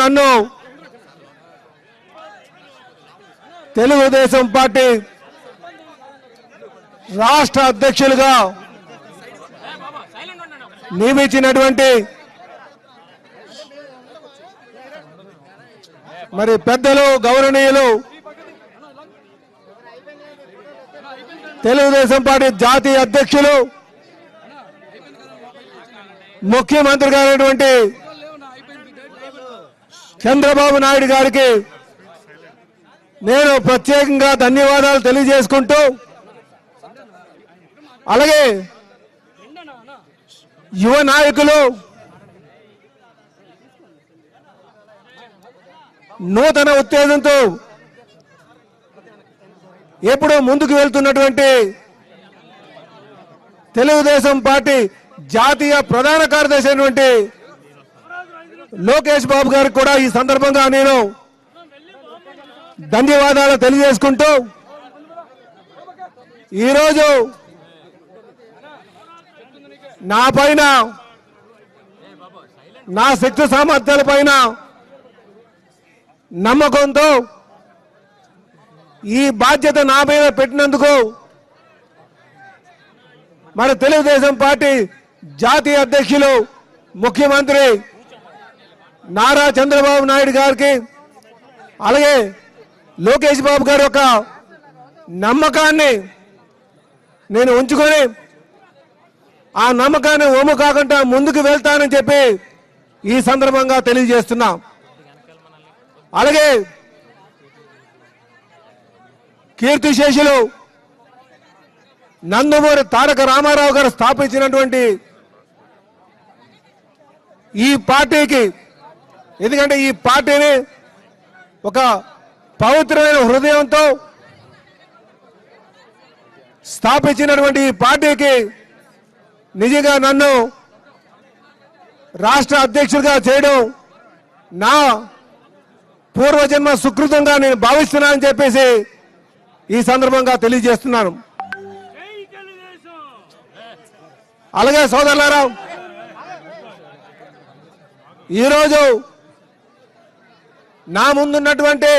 నన్ను తెలుగుదేశం పార్టీ రాష్ట్ర అధ్యక్షులుగా నియమించినటువంటి మరి పెద్దలు గౌరవనీయులు తెలుగుదేశం పార్టీ జాతీయ అధ్యక్షులు ముఖ్యమంత్రి గారైనటువంటి చంద్రబాబు నాయుడు గారికి నేను ప్రత్యేకంగా ధన్యవాదాలు తెలియజేసుకుంటూ అలాగే యువ నాయకులు నూతన ఉత్తేజంతో ఎప్పుడూ ముందుకు వెళ్తున్నటువంటి తెలుగుదేశం పార్టీ జాతీయ ప్రధాన కార్యదర్శి అయినటువంటి లోకేష్ బాబు గారికి కూడా ఈ సందర్భంగా నేను ధన్యవాదాలు తెలియజేసుకుంటూ ఈరోజు నా పైన నా శక్తి సామర్థ్యాల పైన నమ్మకంతో ఈ బాధ్యత నా మీద పెట్టినందుకు మన తెలుగుదేశం పార్టీ జాతీయ అధ్యక్షులు ముఖ్యమంత్రి నారా చంద్రబాబు నాయుడు గారికి అలాగే లోకేష్ బాబు గారి యొక్క నమ్మకాన్ని నేను ఉంచుకొని ఆ నమ్మకాన్ని ఒమ్ము కాకుండా ముందుకు వెళ్తానని చెప్పి ఈ సందర్భంగా తెలియజేస్తున్నా. అలాగే కీర్తిశేషులు నందమూరి తారక రామారావు గారు స్థాపించినటువంటి ఈ పార్టీకి, ఎందుకంటే ఈ పార్టీని ఒక పవిత్రమైన హృదయంతో స్థాపించినటువంటి ఈ పార్టీకి నిజంగా నన్ను రాష్ట్ర అధ్యక్షుడిగా చేయడం నా పూర్వజన్మ సుకృతంగా నేను భావిస్తున్నానని చెప్పేసి ఈ సందర్భంగా తెలియజేస్తున్నాను. అలాగే సోదరులారా, ఈరోజు నా ముందున్నటువంటి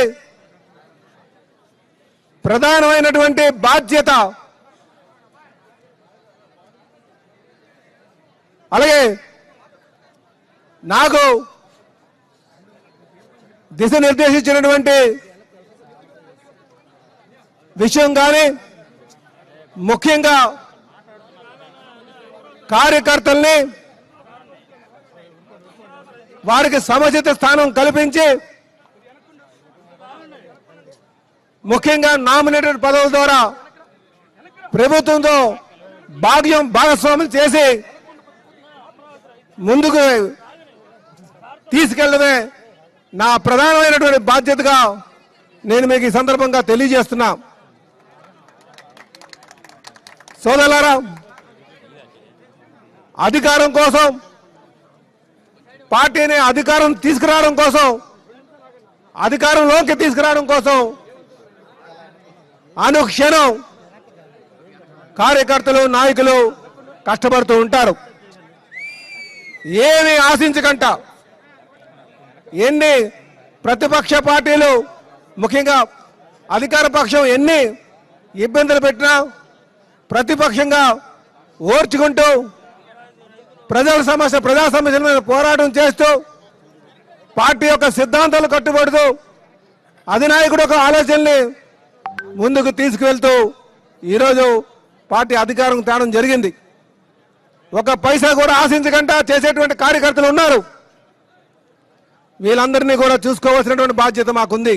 ప్రధానమైనటువంటి బాధ్యత, అలాగే నాకు దిశ నిర్దేశించినటువంటి విషయం కానీ ముఖ్యంగా కార్యకర్తల్ని వారికి సముచిత స్థానం కల్పించి ముఖ్యంగా నామినేటెడ్ పదవుల ద్వారా ప్రభుత్వంతో భాగస్వామ్యం చేసి ముందుకు తీసుకెళ్లడమే నా ప్రధానమైనటువంటి బాధ్యతగా నేను మీకు ఈ సందర్భంగా తెలియజేస్తున్నా. సోదరులారా, అధికారం కోసం, పార్టీని అధికారం తీసుకురావడం కోసం, అధికారంలోకి తీసుకురావడం కోసం అనుక్షణం కార్యకర్తలు నాయకులు కష్టపడుతూ ఉంటారు. ఏమి ఆశించకంట, ఎన్ని ప్రతిపక్ష పార్టీలు ముఖ్యంగా అధికార పక్షం ఎన్ని ఇబ్బందులు పెట్టినా ప్రతిపక్షంగా ఓర్చుకుంటూ ప్రజా సమస్యల మీద పోరాటం చేస్తూ పార్టీ యొక్క సిద్ధాంతాలు కట్టుబడుతూ అధినాయకుడు యొక్క ఆలోచనల్ని ముందుకు తీసుకువెళ్తూ ఈరోజు పార్టీ అధికారం తేవడం జరిగింది. ఒక పైసా కూడా ఆశించకుండా చేసేటువంటి కార్యకర్తలు ఉన్నారు. వీళ్ళందరినీ కూడా చూసుకోవాల్సినటువంటి బాధ్యత మాకుంది.